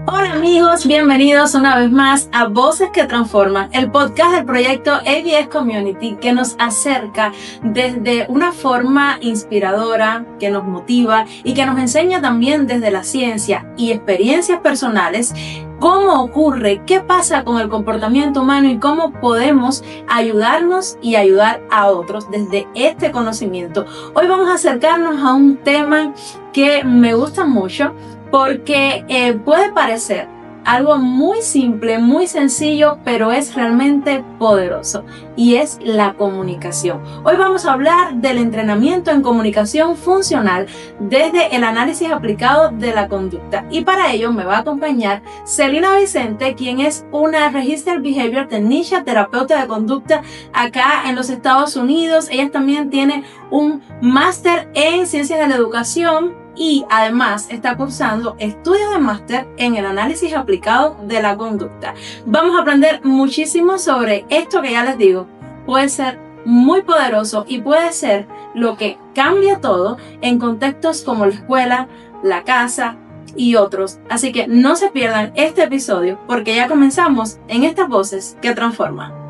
Hola amigos, bienvenidos una vez más a Voces que Transforman, el podcast del proyecto ABS Community que nos acerca desde una forma inspiradora, que nos motiva y que nos enseña también desde la ciencia y experiencias personales cómo ocurre, qué pasa con el comportamiento humano y cómo podemos ayudarnos y ayudar a otros desde este conocimiento. Hoy vamos a acercarnos a un tema que me gusta mucho porque puede parecer algo muy simple, muy sencillo, pero es realmente poderoso y es la comunicación. Hoy vamos a hablar del entrenamiento en comunicación funcional desde el análisis aplicado de la conducta, y para ello me va a acompañar Celina Vicente, quien es una Registered Behavior Technician, terapeuta de conducta acá en los Estados Unidos. Ella también tiene un máster en ciencias de la educación y además está cursando estudios de máster en el análisis aplicado de la conducta. Vamos a aprender muchísimo sobre esto que ya les digo. Puede ser muy poderoso y puede ser lo que cambia todo en contextos como la escuela, la casa y otros. Así que no se pierdan este episodio porque ya comenzamos en estas voces que transforman.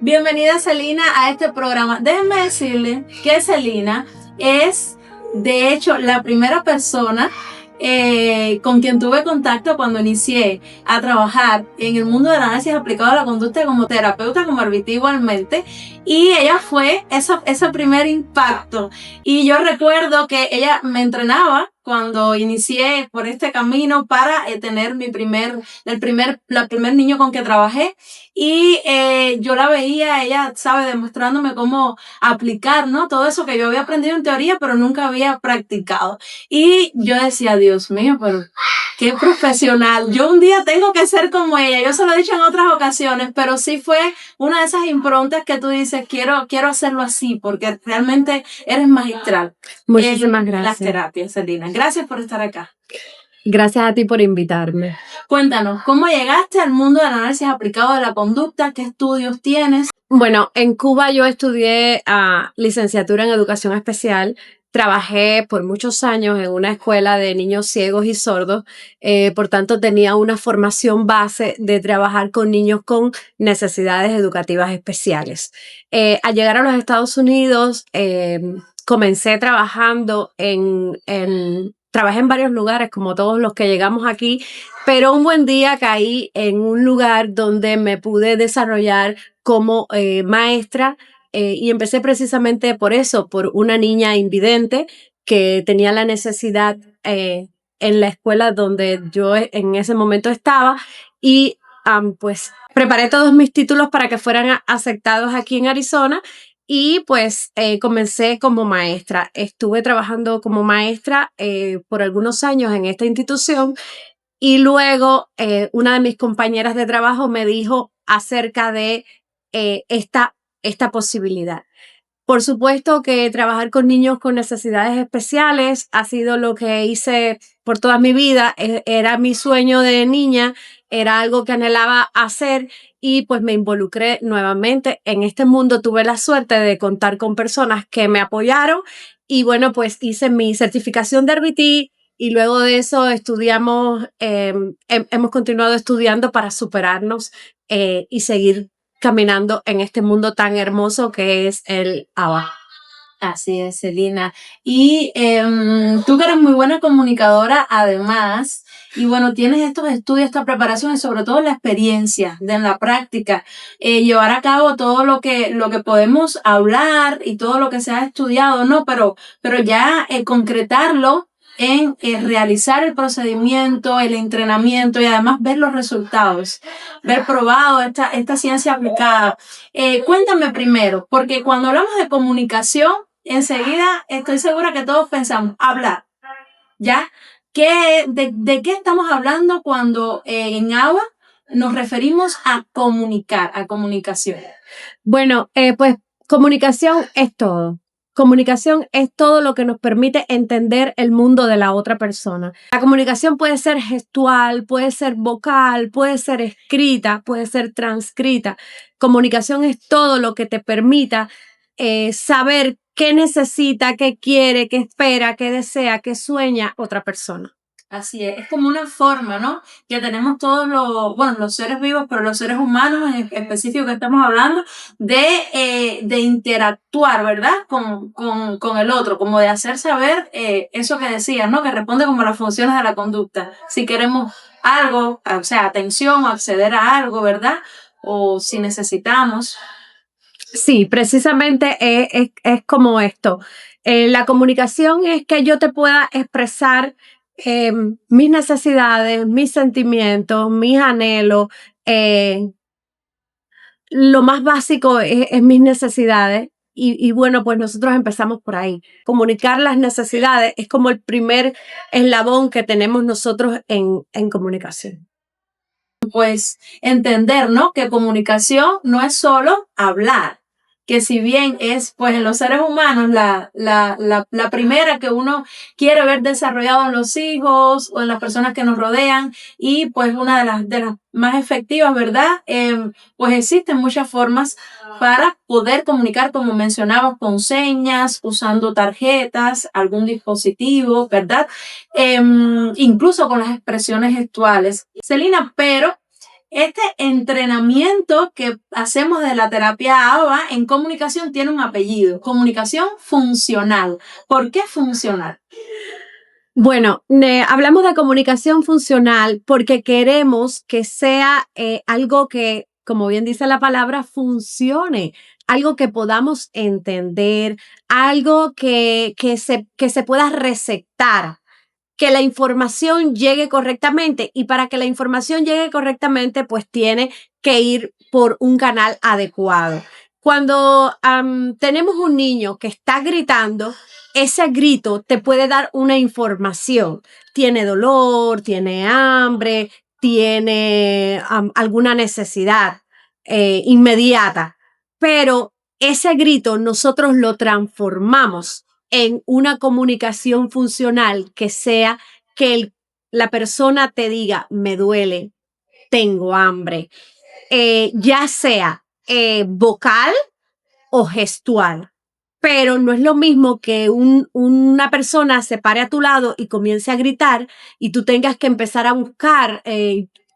Bienvenida Celina a este programa. Déjenme decirle que Celina es de hecho la primera persona con quien tuve contacto cuando inicié a trabajar en el mundo del análisis aplicado a la conducta como terapeuta, como arbitrio igualmente, y ella fue ese primer impacto. Y yo recuerdo que ella me entrenaba cuando inicié por este camino para tener el primer niño con que trabajé, y yo la veía, ella sabe, demostrándome cómo aplicar, ¿no? Todo eso que yo había aprendido en teoría, pero nunca había practicado. Y yo decía, Dios mío, pero qué profesional. Yo un día tengo que ser como ella. Yo se lo he dicho en otras ocasiones, pero sí fue una de esas improntas que tú dices, quiero hacerlo así, porque realmente eres magistral. Muchísimas gracias. Las terapias, Celina. Gracias por estar acá. Gracias a ti por invitarme. Cuéntanos, ¿cómo llegaste al mundo del análisis aplicado de la conducta? ¿Qué estudios tienes? Bueno, en Cuba yo estudié licenciatura en educación especial. Trabajé por muchos años en una escuela de niños ciegos y sordos, por tanto tenía una formación base de trabajar con niños con necesidades educativas especiales. Al llegar a los Estados Unidos, comencé trabajando trabajé en varios lugares, como todos los que llegamos aquí, pero un buen día caí en un lugar donde me pude desarrollar como maestra, y empecé precisamente por eso, por una niña invidente que tenía la necesidad en la escuela donde yo en ese momento estaba, y pues preparé todos mis títulos para que fueran aceptados aquí en Arizona. Y pues comencé como maestra. Estuve trabajando como maestra por algunos años en esta institución, y luego una de mis compañeras de trabajo me dijo acerca de esta posibilidad. Por supuesto que trabajar con niños con necesidades especiales ha sido lo que hice por toda mi vida. Era mi sueño de niña, era algo que anhelaba hacer, y pues me involucré nuevamente en este mundo. Tuve la suerte de contar con personas que me apoyaron y bueno, pues hice mi certificación de RBT, y luego de eso hemos continuado estudiando para superarnos y seguir caminando en este mundo tan hermoso que es el ABA. Así es, Celina. Y tú que eres muy buena comunicadora, además, y bueno, tienes estos estudios, esta preparación y sobre todo la experiencia de en la práctica, llevar a cabo todo lo que podemos hablar y todo lo que se ha estudiado, ¿no? Pero ya concretarlo en realizar el procedimiento, el entrenamiento y además ver los resultados, ver probado esta ciencia aplicada. Cuéntame primero, porque cuando hablamos de comunicación, enseguida estoy segura que todos pensamos, hablar, ¿ya? ¿De qué estamos hablando cuando en agua nos referimos a comunicar, a comunicación? Bueno, pues comunicación es todo. Comunicación es todo lo que nos permite entender el mundo de la otra persona. La comunicación puede ser gestual, puede ser vocal, puede ser escrita, puede ser transcrita. Comunicación es todo lo que te permita saber qué necesita, qué quiere, qué espera, qué desea, qué sueña otra persona. Así es como una forma, ¿no? Que tenemos todos los seres vivos, pero los seres humanos en específico que estamos hablando, de interactuar, ¿verdad? Con el otro, como de hacer saber eso que decías, ¿no? Que responde como a las funciones de la conducta. Si queremos algo, o sea, atención o acceder a algo, ¿verdad? O si necesitamos. Sí, precisamente es como esto. La comunicación es que yo te pueda expresar mis necesidades, mis sentimientos, mis anhelos. Lo más básico es mis necesidades. Y bueno, pues nosotros empezamos por ahí. Comunicar las necesidades es como el primer eslabón que tenemos nosotros en comunicación. Pues entender, ¿no? Que comunicación no es solo hablar, que si bien es, pues en los seres humanos, la primera que uno quiere ver desarrollado en los hijos o en las personas que nos rodean, y pues una de las más efectivas, ¿verdad? Pues existen muchas formas para poder comunicar, como mencionabas, con señas, usando tarjetas, algún dispositivo, ¿verdad? Incluso con las expresiones gestuales. Celina, pero este entrenamiento que hacemos de la terapia ABA en comunicación tiene un apellido, comunicación funcional. ¿Por qué funcional? Bueno, hablamos de comunicación funcional porque queremos que sea algo que, como bien dice la palabra, funcione, algo que podamos entender, algo que se pueda receptar, que la información llegue correctamente, y para que la información llegue correctamente, pues tiene que ir por un canal adecuado. Cuando tenemos un niño que está gritando, ese grito te puede dar una información. Tiene dolor, tiene hambre, tiene alguna necesidad inmediata, pero ese grito nosotros lo transformamos en una comunicación funcional que sea que la persona te diga, me duele, tengo hambre, ya sea vocal o gestual. Pero no es lo mismo que una persona se pare a tu lado y comience a gritar y tú tengas que empezar a buscar.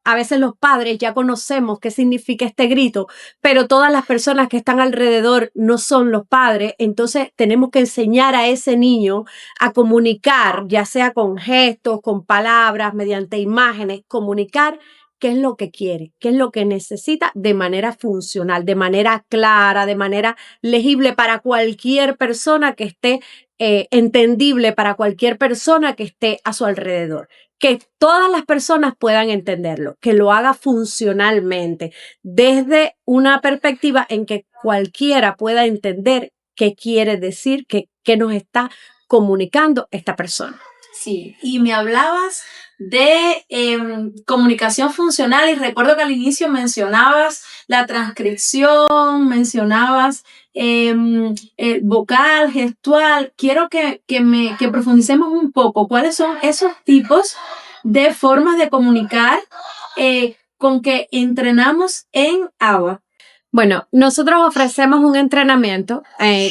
A veces los padres ya conocemos qué significa este grito, pero todas las personas que están alrededor no son los padres. Entonces tenemos que enseñar a ese niño a comunicar, ya sea con gestos, con palabras, mediante imágenes, comunicar qué es lo que quiere, qué es lo que necesita de manera funcional, de manera clara, de manera legible para cualquier persona que esté, entendible para cualquier persona que esté a su alrededor. Que todas las personas puedan entenderlo, que lo haga funcionalmente, desde una perspectiva en que cualquiera pueda entender qué quiere decir, qué nos está comunicando esta persona. Sí, y me hablabas de comunicación funcional, y recuerdo que al inicio mencionabas la transcripción, mencionabas vocal, gestual. Quiero que profundicemos un poco cuáles son esos tipos de formas de comunicar con que entrenamos en ABA. Bueno, nosotros ofrecemos un entrenamiento.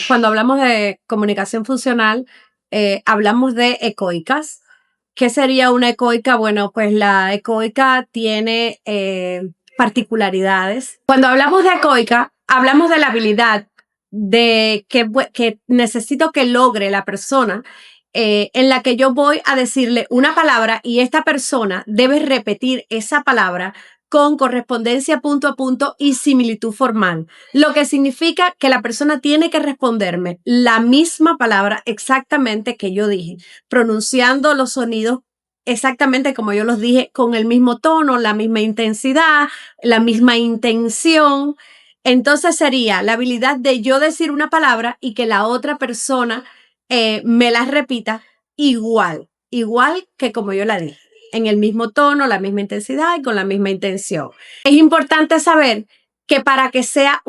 Cuando hablamos de comunicación funcional, hablamos de ecoicas. ¿Qué sería una ecoica? Bueno, pues la ecoica tiene particularidades. Cuando hablamos de ecoica, hablamos de la habilidad de que necesito que logre la persona, en la que yo voy a decirle una palabra y esta persona debe repetir esa palabra con correspondencia punto a punto y similitud formal, lo que significa que la persona tiene que responderme la misma palabra exactamente que yo dije, pronunciando los sonidos exactamente como yo los dije, con el mismo tono, la misma intensidad, la misma intención. Entonces sería la habilidad de yo decir una palabra y que la otra persona me la repita igual que como yo la dije. en el mismo tono, la misma intensidad y con la misma intención. Es importante saber que para que sea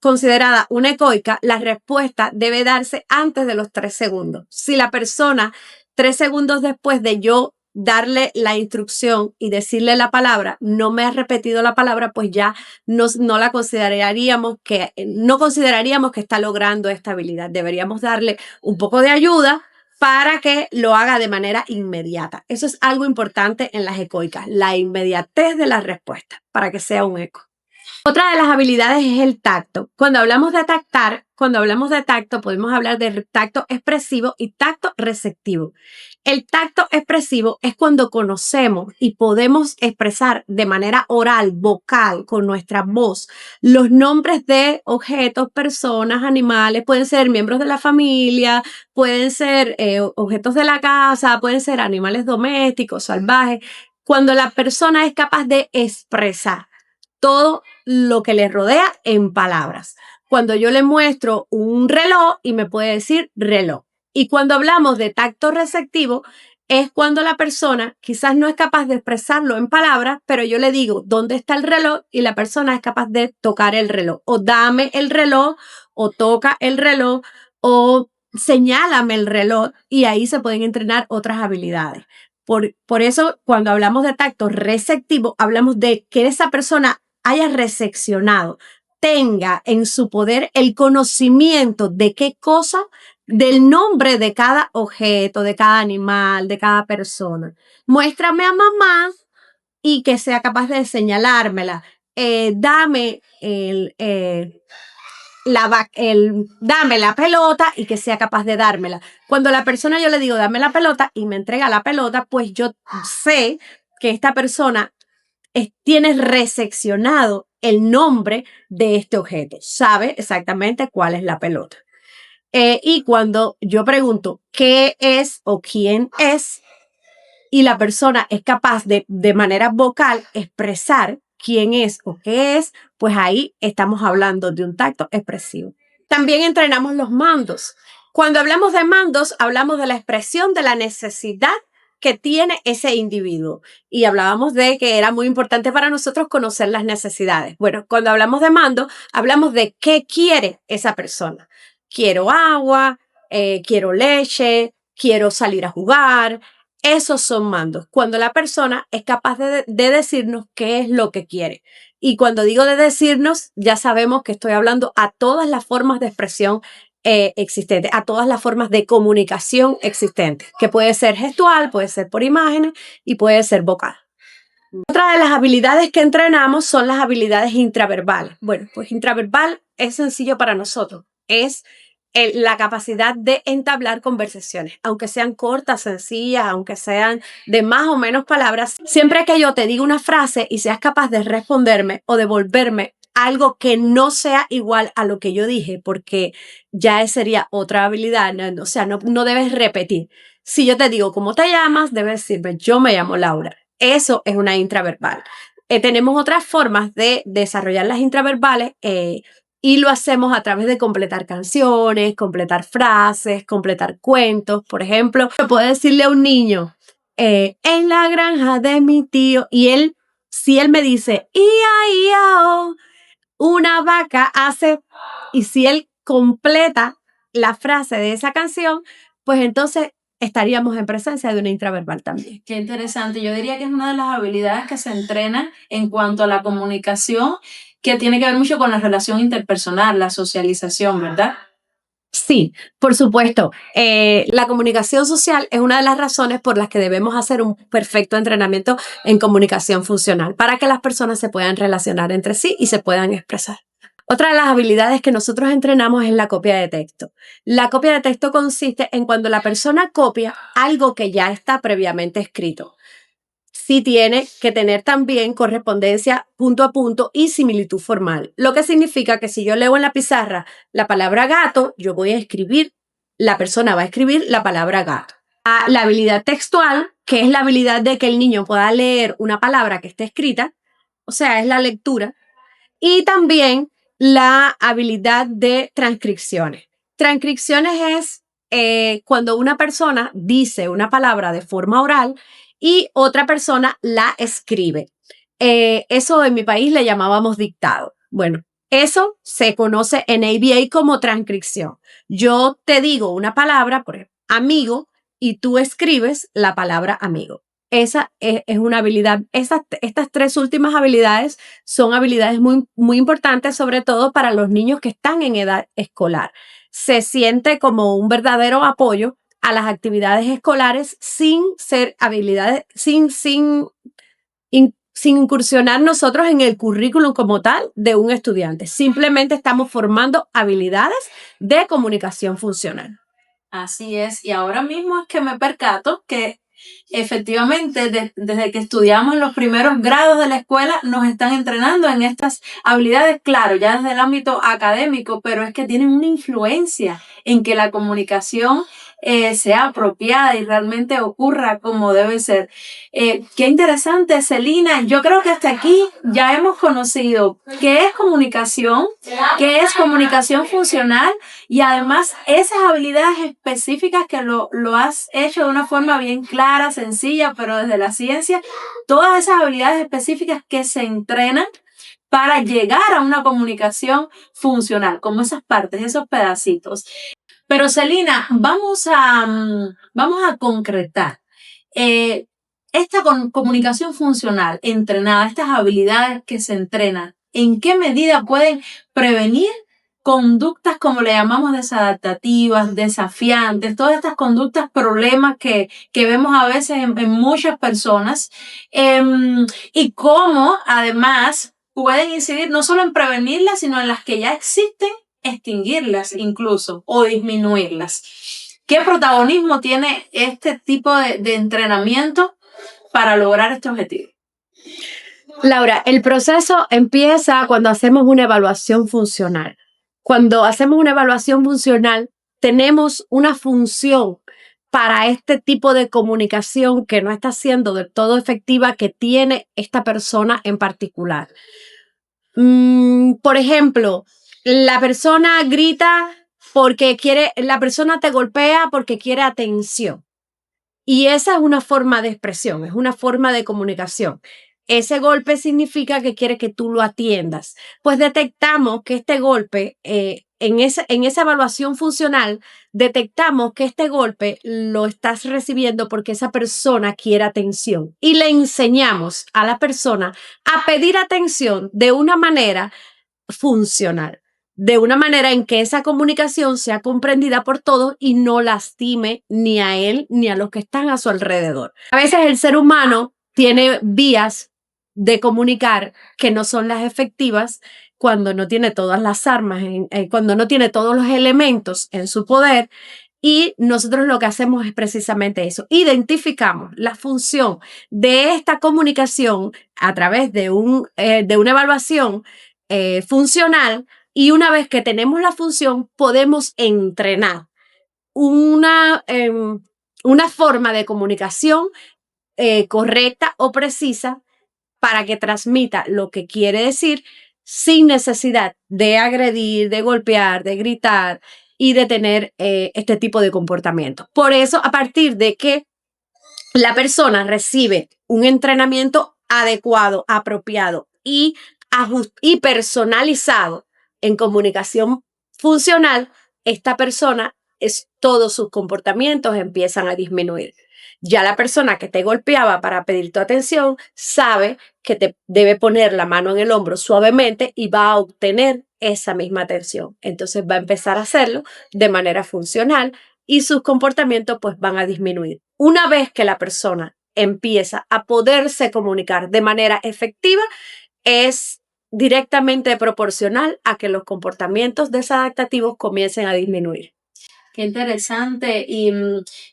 considerada una ecoica, la respuesta debe darse antes de los 3 segundos. Si la persona 3 segundos después de yo darle la instrucción y decirle la palabra, no me ha repetido la palabra, pues ya no la consideraríamos no consideraríamos que está logrando esta habilidad. Deberíamos darle un poco de ayuda para que lo haga de manera inmediata. Eso es algo importante en las ecoicas, la inmediatez de la respuesta para que sea un eco. Otra de las habilidades es el tacto. Cuando hablamos de tacto, podemos hablar de tacto expresivo y tacto receptivo. El tacto expresivo es cuando conocemos y podemos expresar de manera oral, vocal, con nuestra voz, los nombres de objetos, personas, animales, pueden ser miembros de la familia, pueden ser objetos de la casa, pueden ser animales domésticos, salvajes. Cuando la persona es capaz de expresar todo lo que le rodea en palabras. Cuando yo le muestro un reloj y me puede decir reloj. Y cuando hablamos de tacto receptivo, es cuando la persona quizás no es capaz de expresarlo en palabras, pero yo le digo dónde está el reloj y la persona es capaz de tocar el reloj. O dame el reloj, o toca el reloj, o señálame el reloj, y ahí se pueden entrenar otras habilidades. Por eso, cuando hablamos de tacto receptivo, hablamos de que esa persona haya recepcionado, tenga en su poder el conocimiento de qué cosa, del nombre de cada objeto, de cada animal, de cada persona. Muéstrame a mamá y que sea capaz de señalármela. Dame dame la pelota y que sea capaz de dármela. Cuando la persona yo le digo dame la pelota y me entrega la pelota, pues yo sé que esta persona tiene recepcionado el nombre de este objeto, sabe exactamente cuál es la pelota. Y cuando yo pregunto qué es o quién es, y la persona es capaz de manera vocal expresar quién es o qué es, pues ahí estamos hablando de un tacto expresivo. También entrenamos los mandos. Cuando hablamos de mandos, hablamos de la expresión de la necesidad que tiene ese individuo. Y hablábamos de que era muy importante para nosotros conocer las necesidades. Bueno, cuando hablamos de mando, hablamos de qué quiere esa persona. Quiero agua, quiero leche, quiero salir a jugar. Esos son mandos. Cuando la persona es capaz de decirnos qué es lo que quiere. Y cuando digo de decirnos, ya sabemos que estoy hablando a todas las formas de expresión existentes, a todas las formas de comunicación existentes, que puede ser gestual, puede ser por imágenes y puede ser vocal. Otra de las habilidades que entrenamos son las habilidades intraverbales. Bueno, pues intraverbal es sencillo para nosotros, es la capacidad de entablar conversaciones, aunque sean cortas, sencillas, aunque sean de más o menos palabras. Siempre que yo te diga una frase y seas capaz de responderme o devolverme algo que no sea igual a lo que yo dije, porque ya sería otra habilidad, o sea, no debes repetir. Si yo te digo cómo te llamas, debes decirme yo me llamo Laura. Eso es una intraverbal. Tenemos otras formas de desarrollar las intraverbales y lo hacemos a través de completar canciones, completar frases, completar cuentos. Por ejemplo, puedo decirle a un niño, en la granja de mi tío, y si él me dice, ia, ia, oh, una vaca hace, y si él completa la frase de esa canción, pues entonces estaríamos en presencia de una intraverbal también. Qué interesante. Yo diría que es una de las habilidades que se entrena en cuanto a la comunicación, que tiene que ver mucho con la relación interpersonal, la socialización, ¿verdad? Sí, por supuesto. La comunicación social es una de las razones por las que debemos hacer un perfecto entrenamiento en comunicación funcional, para que las personas se puedan relacionar entre sí y se puedan expresar. Otra de las habilidades que nosotros entrenamos es la copia de texto. La copia de texto consiste en cuando la persona copia algo que ya está previamente escrito. Sí tiene que tener también correspondencia punto a punto y similitud formal. Lo que significa que si yo leo en la pizarra la palabra gato, yo voy a escribir, la persona va a escribir la palabra gato. La habilidad textual, que es la habilidad de que el niño pueda leer una palabra que esté escrita, o sea, es la lectura. Y también la habilidad de transcripciones. Transcripciones es cuando una persona dice una palabra de forma oral y otra persona la escribe. Eso en mi país le llamábamos dictado. Bueno, eso se conoce en ABA como transcripción. Yo te digo una palabra, por ejemplo, amigo, y tú escribes la palabra amigo. Esa es una habilidad. Estas tres últimas habilidades son habilidades muy, muy importantes, sobre todo para los niños que están en edad escolar. Se siente como un verdadero apoyo a las actividades escolares sin ser habilidades, sin incursionar nosotros en el currículum como tal de un estudiante. Simplemente estamos formando habilidades de comunicación funcional. Así es, y ahora mismo es que me percato que efectivamente desde que estudiamos en los primeros grados de la escuela nos están entrenando en estas habilidades, claro, ya desde el ámbito académico, pero es que tienen una influencia en que la comunicación sea apropiada y realmente ocurra como debe ser. Qué interesante, Celina. Yo creo que hasta aquí ya hemos conocido qué es comunicación funcional y además esas habilidades específicas que lo has hecho de una forma bien clara, sencilla, pero desde la ciencia, todas esas habilidades específicas que se entrenan para llegar a una comunicación funcional, como esas partes, esos pedacitos. Pero Celina, vamos a concretar. Esta comunicación funcional entrenada, estas habilidades que se entrenan, ¿en qué medida pueden prevenir conductas, como le llamamos, desadaptativas, desafiantes, todas estas conductas, problemas que vemos a veces en muchas personas, y cómo además pueden incidir no solo en prevenirlas, sino en las que ya existen, extinguirlas incluso o disminuirlas? ¿Qué protagonismo tiene este tipo de entrenamiento para lograr este objetivo? Laura, el proceso empieza cuando hacemos una evaluación funcional. Cuando hacemos una evaluación funcional, tenemos una función para este tipo de comunicación que no está siendo del todo efectiva que tiene esta persona en particular. Por ejemplo, la persona grita la persona te golpea porque quiere atención. Y esa es una forma de expresión, es una forma de comunicación. Ese golpe significa que quiere que tú lo atiendas. Pues detectamos que este golpe, en esa evaluación funcional, detectamos que este golpe lo estás recibiendo porque esa persona quiere atención. Y le enseñamos a la persona a pedir atención de una manera funcional, de una manera en que esa comunicación sea comprendida por todos y no lastime ni a él ni a los que están a su alrededor. A veces el ser humano tiene vías de comunicar que no son las efectivas cuando no tiene todas las armas, cuando no tiene todos los elementos en su poder. Y nosotros lo que hacemos es precisamente eso. Identificamos la función de esta comunicación a través de una evaluación funcional, y una vez que tenemos la función podemos entrenar una forma de comunicación correcta o precisa para que transmita lo que quiere decir sin necesidad de agredir, de golpear, de gritar y de tener este tipo de comportamiento. Por eso, a partir de que la persona recibe un entrenamiento adecuado, apropiado y personalizado en comunicación funcional, esta persona, todos sus comportamientos empiezan a disminuir. Ya la persona que te golpeaba para pedir tu atención sabe que te debe poner la mano en el hombro suavemente y va a obtener esa misma atención. Entonces va a empezar a hacerlo de manera funcional y sus comportamientos pues van a disminuir. Una vez que la persona empieza a poderse comunicar de manera efectiva, es directamente proporcional a que los comportamientos desadaptativos comiencen a disminuir. Qué interesante. Y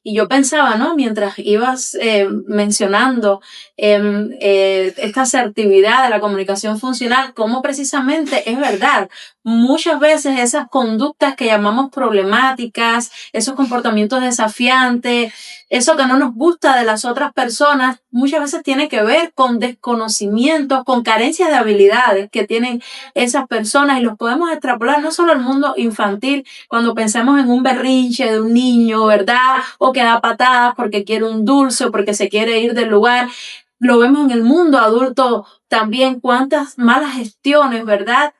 yo pensaba, ¿no? Mientras ibas mencionando esta asertividad de la comunicación funcional, cómo precisamente es verdad, muchas veces esas conductas que llamamos problemáticas, esos comportamientos desafiantes, eso que no nos gusta de las otras personas, muchas veces tiene que ver con desconocimientos, con carencias de habilidades que tienen esas personas, y los podemos extrapolar no solo al mundo infantil, cuando pensamos en un berrinche de un niño, ¿verdad? O que da patadas porque quiere un dulce o porque se quiere ir del lugar. Lo vemos en el mundo adulto también, cuántas malas gestiones, ¿verdad?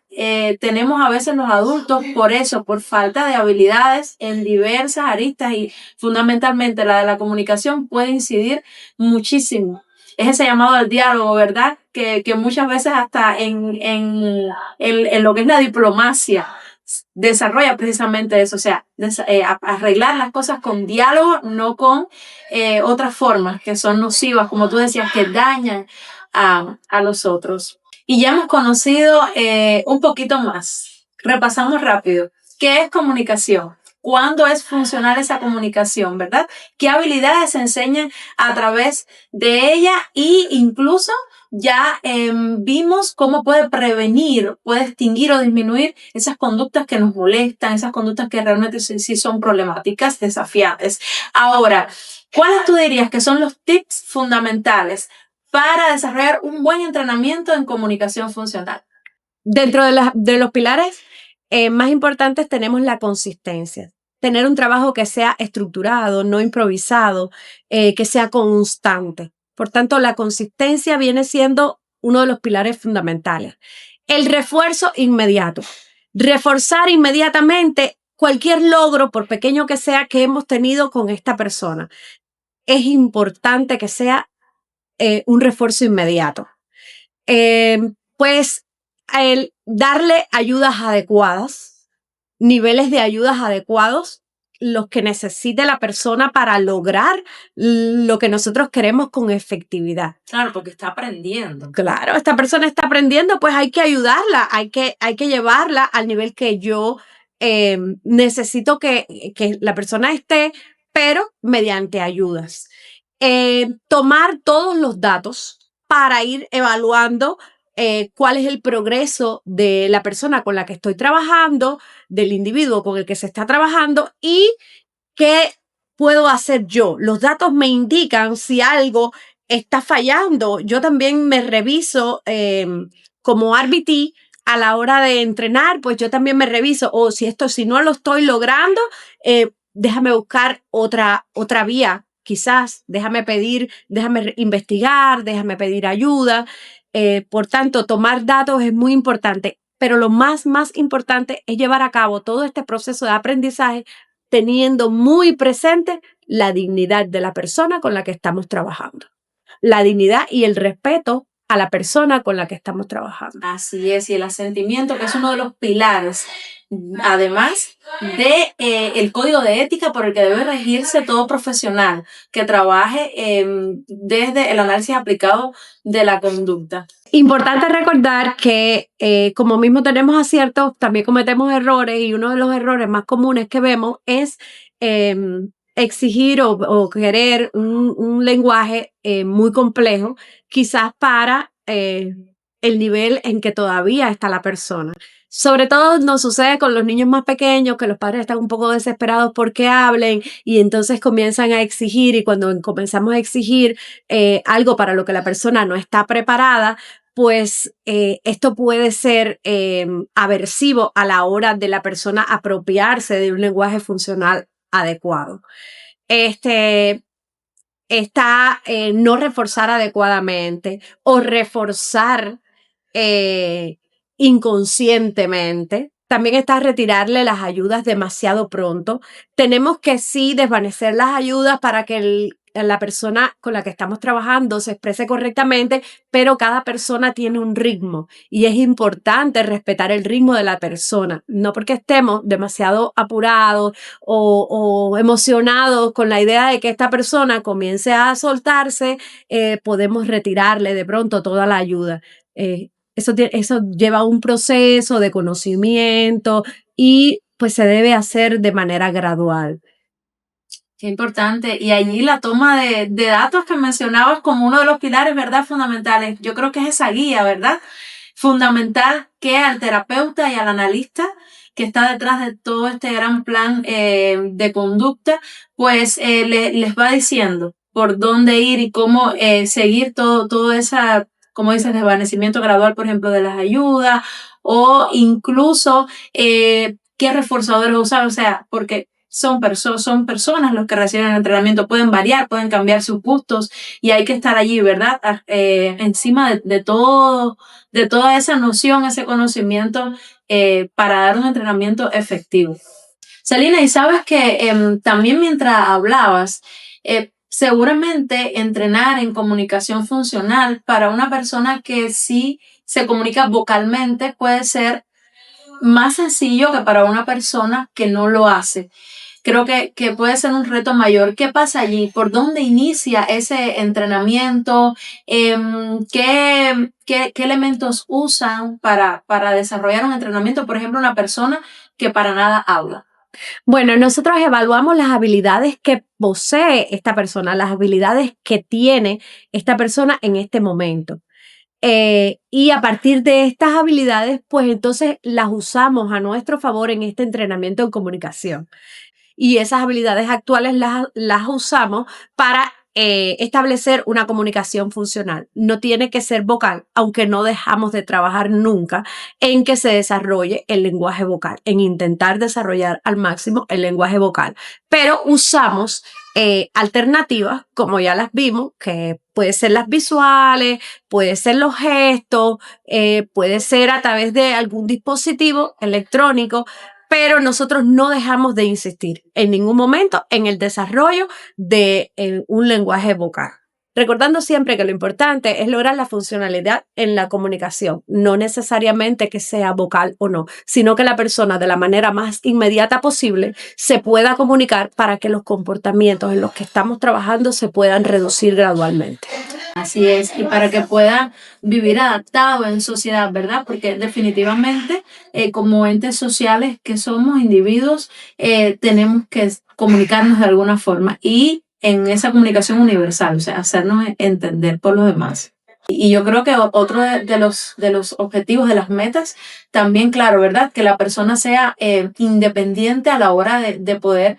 Tenemos a veces los adultos por eso, por falta de habilidades en diversas aristas, y fundamentalmente la de la comunicación puede incidir muchísimo. Es ese llamado al diálogo, ¿verdad? Que muchas veces hasta en lo que es la diplomacia desarrolla precisamente eso, o sea, arreglar las cosas con diálogo, no con otras formas que son nocivas, como tú decías, que dañan a los otros. Y ya hemos conocido un poquito más. Repasamos rápido. ¿Qué es comunicación? ¿Cuándo es funcional esa comunicación, verdad? ¿Qué habilidades se enseñan a través de ella? Y incluso ya vimos cómo puede prevenir, puede extinguir o disminuir esas conductas que nos molestan, esas conductas que realmente sí son problemáticas, desafiantes. Ahora, ¿cuáles tú dirías que son los tips fundamentales para desarrollar un buen entrenamiento en comunicación funcional? Dentro de los pilares más importantes tenemos la consistencia. Tener un trabajo que sea estructurado, no improvisado, que sea constante. Por tanto, la consistencia viene siendo uno de los pilares fundamentales. El refuerzo inmediato. Reforzar inmediatamente cualquier logro, por pequeño que sea, que hemos tenido con esta persona. Es importante que sea un refuerzo inmediato. Pues el darle ayudas adecuadas, niveles de ayudas adecuados, los que necesite la persona para lograr lo que nosotros queremos con efectividad. Claro, porque está aprendiendo. Claro, esta persona está aprendiendo, pues hay que ayudarla, hay que llevarla al nivel que yo necesito que la persona esté, pero mediante ayudas. Tomar todos los datos para ir evaluando cuál es el progreso de la persona con la que estoy trabajando, del individuo con el que se está trabajando, y qué puedo hacer yo. Los datos me indican si algo está fallando. Yo también me reviso como RBT a la hora de entrenar, pues yo también me reviso, o si no lo estoy logrando, déjame buscar otra vía. Quizás, déjame investigar, déjame pedir ayuda. Por tanto, tomar datos es muy importante, pero lo más importante es llevar a cabo todo este proceso de aprendizaje teniendo muy presente la dignidad de la persona con la que estamos trabajando. La dignidad y el respeto a la persona con la que estamos trabajando. Así es, y el asentimiento, que es uno de los pilares, además de el código de ética por el que debe regirse todo profesional que trabaje desde el análisis aplicado de la conducta. Importante recordar que como mismo tenemos aciertos, también cometemos errores, y uno de los errores más comunes que vemos es exigir o querer un lenguaje muy complejo, quizás para el nivel en que todavía está la persona. Sobre todo nos sucede con los niños más pequeños, que los padres están un poco desesperados porque hablen, y entonces comienzan a exigir, y cuando comenzamos a exigir algo para lo que la persona no está preparada, pues esto puede ser aversivo a la hora de la persona apropiarse de un lenguaje funcional adecuado. No reforzar adecuadamente o reforzar inconscientemente. También está retirarle las ayudas demasiado pronto. Tenemos que sí desvanecer las ayudas para que la persona con la que estamos trabajando se exprese correctamente, pero cada persona tiene un ritmo y es importante respetar el ritmo de la persona. No porque estemos demasiado apurados o emocionados con la idea de que esta persona comience a soltarse, podemos retirarle de pronto toda la ayuda. Eso lleva un proceso de conocimiento y pues se debe hacer de manera gradual. Qué importante. Y allí la toma de datos que mencionabas como uno de los pilares, ¿verdad? Fundamentales. Yo creo que es esa guía, ¿verdad? Fundamental que al terapeuta y al analista que está detrás de todo este gran plan de conducta, pues les va diciendo por dónde ir y cómo seguir todo esa, como dices, desvanecimiento gradual, por ejemplo, de las ayudas, o incluso qué reforzadores usar, o sea, porque son personas los que reciben el entrenamiento, pueden variar, pueden cambiar sus gustos y hay que estar allí, ¿verdad? Encima de toda esa noción, ese conocimiento para dar un entrenamiento efectivo. Celina, y sabes que también mientras hablabas, seguramente entrenar en comunicación funcional para una persona que sí se comunica vocalmente puede ser más sencillo que para una persona que no lo hace. Creo que puede ser un reto mayor. ¿Qué pasa allí? ¿Por dónde inicia ese entrenamiento? ¿Qué elementos usan para desarrollar un entrenamiento? Por ejemplo, una persona que para nada habla. Bueno, nosotros evaluamos las habilidades que posee esta persona, las habilidades que tiene esta persona en este momento. Y a partir de estas habilidades, pues entonces las usamos a nuestro favor en este entrenamiento en comunicación. Y esas habilidades actuales las usamos para establecer una comunicación funcional. No tiene que ser vocal, aunque no dejamos de trabajar nunca en que se desarrolle el lenguaje vocal, en intentar desarrollar al máximo el lenguaje vocal. Pero usamos alternativas, como ya las vimos, que puede ser las visuales, puede ser los gestos, puede ser a través de algún dispositivo electrónico, pero nosotros no dejamos de insistir en ningún momento en el desarrollo de un lenguaje vocal. Recordando siempre que lo importante es lograr la funcionalidad en la comunicación, no necesariamente que sea vocal o no, sino que la persona de la manera más inmediata posible se pueda comunicar para que los comportamientos en los que estamos trabajando se puedan reducir gradualmente. Así es, y para que puedan vivir adaptados en sociedad, ¿verdad? Porque definitivamente como entes sociales que somos individuos, tenemos que comunicarnos de alguna forma y en esa comunicación universal, o sea, hacernos entender por los demás. Y yo creo que otro de los objetivos, de las metas, también, claro, ¿verdad? Que la persona sea independiente a la hora de poder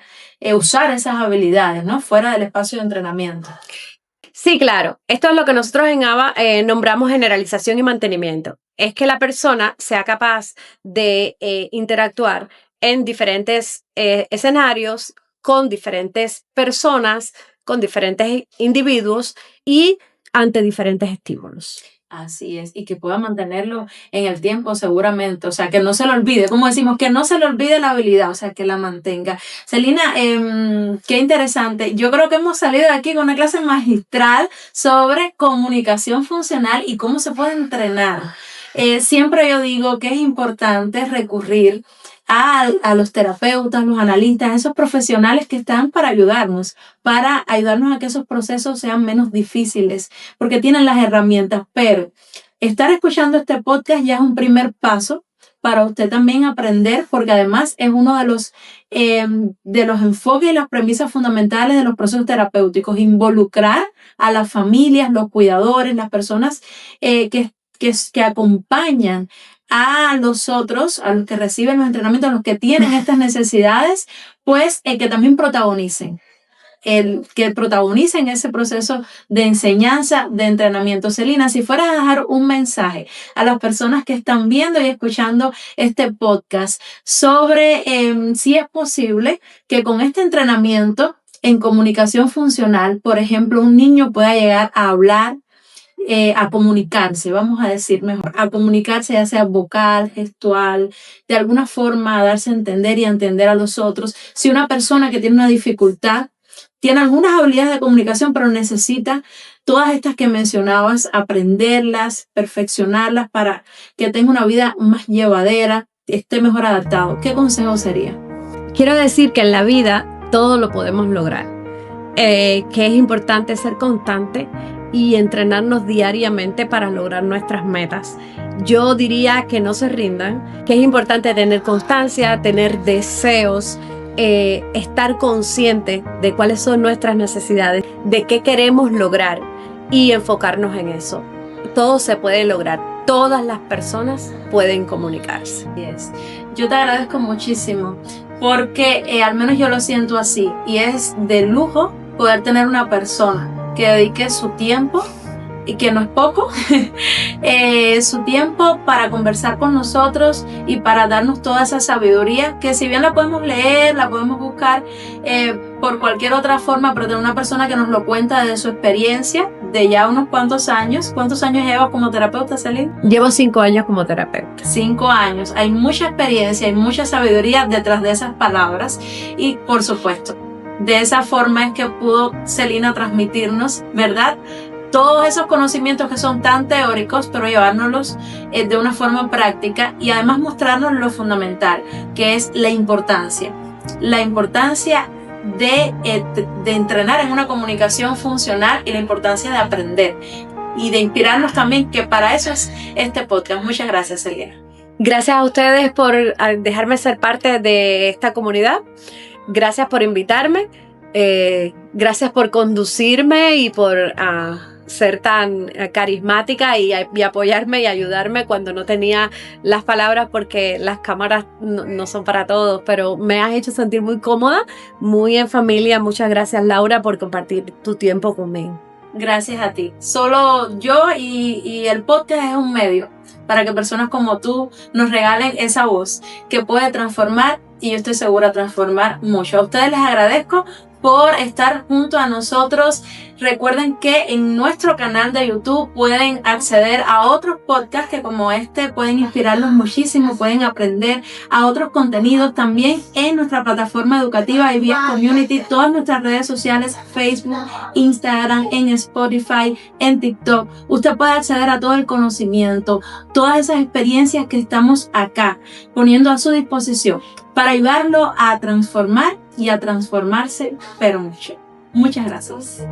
usar esas habilidades, ¿no? Fuera del espacio de entrenamiento. Sí, claro. Esto es lo que nosotros en ABA nombramos generalización y mantenimiento. Es que la persona sea capaz de interactuar en diferentes escenarios, con diferentes personas, con diferentes individuos y ante diferentes estímulos. Así es, y que pueda mantenerlo en el tiempo seguramente, o sea, que no se lo olvide, como decimos, que no se le olvide la habilidad, o sea, que la mantenga. Celina, qué interesante, yo creo que hemos salido de aquí con una clase magistral sobre comunicación funcional y cómo se puede entrenar. Siempre yo digo que es importante recurrir a los terapeutas, los analistas, esos profesionales que están para ayudarnos a que esos procesos sean menos difíciles, porque tienen las herramientas, pero estar escuchando este podcast ya es un primer paso para usted también aprender, porque además es uno de los enfoques y las premisas fundamentales de los procesos terapéuticos, involucrar a las familias, los cuidadores, las personas que acompañan a los otros, a los que reciben los entrenamientos, a los que tienen estas necesidades, pues que también protagonicen. Que protagonicen ese proceso de enseñanza, de entrenamiento. Celina, si fueras a dejar un mensaje a las personas que están viendo y escuchando este podcast sobre si es posible que con este entrenamiento en comunicación funcional, por ejemplo, un niño pueda llegar a hablar, a comunicarse, vamos a decir mejor, a comunicarse ya sea vocal, gestual, de alguna forma a darse a entender y a entender a los otros. Si una persona que tiene una dificultad, tiene algunas habilidades de comunicación, pero necesita todas estas que mencionabas, aprenderlas, perfeccionarlas para que tenga una vida más llevadera, esté mejor adaptado. ¿Qué consejo sería? Quiero decir que en la vida todo lo podemos lograr, que es importante ser constante y entrenarnos diariamente para lograr nuestras metas. Yo diría que no se rindan, que es importante tener constancia, tener deseos, estar consciente de cuáles son nuestras necesidades, de qué queremos lograr y enfocarnos en eso. Todo se puede lograr. todas las personas pueden comunicarse. Yes. Yo te agradezco muchísimo porque al menos yo lo siento así, y es de lujo poder tener una persona que dedique su tiempo, y que no es poco, su tiempo para conversar con nosotros y para darnos toda esa sabiduría que, si bien la podemos leer, la podemos buscar por cualquier otra forma, pero tener una persona que nos lo cuenta de su experiencia de ya unos cuantos años. ¿Cuántos años llevas como terapeuta, Celine? Llevo 5 años como terapeuta. 5 años. Hay mucha experiencia, hay mucha sabiduría detrás de esas palabras, y por supuesto, de esa forma es que pudo Celina transmitirnos, ¿verdad?, todos esos conocimientos que son tan teóricos, pero llevárnoslos de una forma práctica, y además mostrarnos lo fundamental, que es la importancia de entrenar en una comunicación funcional, y la importancia de aprender y de inspirarnos también, que para eso es este podcast. Muchas gracias, Celina. Gracias a ustedes por dejarme ser parte de esta comunidad. Gracias por invitarme. Gracias por conducirme y por ser tan carismática y apoyarme y ayudarme cuando no tenía las palabras, porque las cámaras no son para todos, pero me has hecho sentir muy cómoda, muy en familia. Muchas gracias, Laura, por compartir tu tiempo conmigo. Gracias a ti. Solo yo y el podcast es un medio para que personas como tú nos regalen esa voz que puede transformar, y yo estoy segura transformar mucho. A ustedes les agradezco por estar junto a nosotros. Recuerden que en nuestro canal de YouTube pueden acceder a otros podcasts que, como este, pueden inspirarlos muchísimo, pueden aprender a otros contenidos también en nuestra plataforma educativa IVS Community, todas nuestras redes sociales, Facebook, Instagram, en Spotify, en TikTok. Usted puede acceder a todo el conocimiento, todas esas experiencias que estamos acá poniendo a su disposición para ayudarlo a transformar y a transformarse, pero mucho. Muchas gracias.